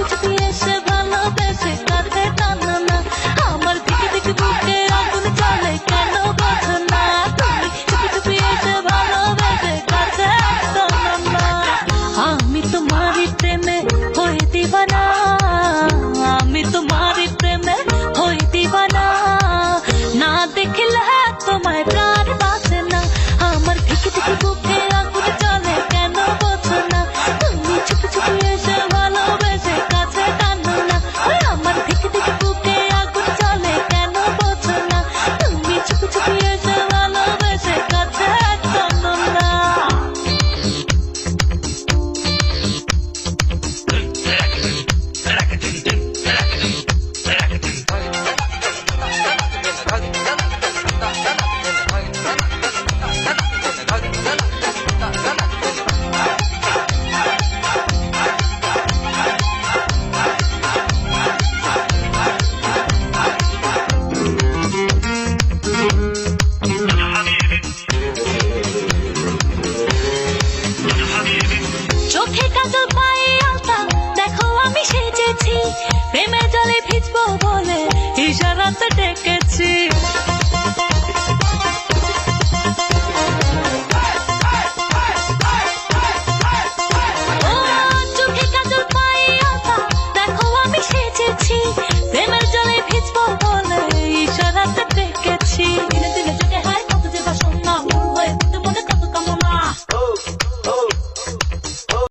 চুপি এসে ভালোবেসে কাছে টানো না আমার দিকে দিকে বুকে আগুন জ্বলে কেন বোঝো না তুমি চুপি এসে ভালোবেসে কাছে টানো না আমি তোমারই প্রেমে হয়ে দিবানা আমি তোমারই প্রেমে হয়ে দিবানা না দেখলে তোমায় প্রাণ বাঁচে না আমার দিকে দিকে বুকে আগুন জ্বলে কেন বোঝো না তুমি চুপি এসে ভালোবেসে কাছে টানো না আমার দিকে দিকে বুকে আগুন জ্বলে কেন বোঝো না তুমি চুপি এসে ভালোবেসে কাছে টানো না চোখে কাজল পায়ে আলতা দেখো আমি সেজেছি প্রেমে জলে ভিজবো বলে ইশারাতে ডেকে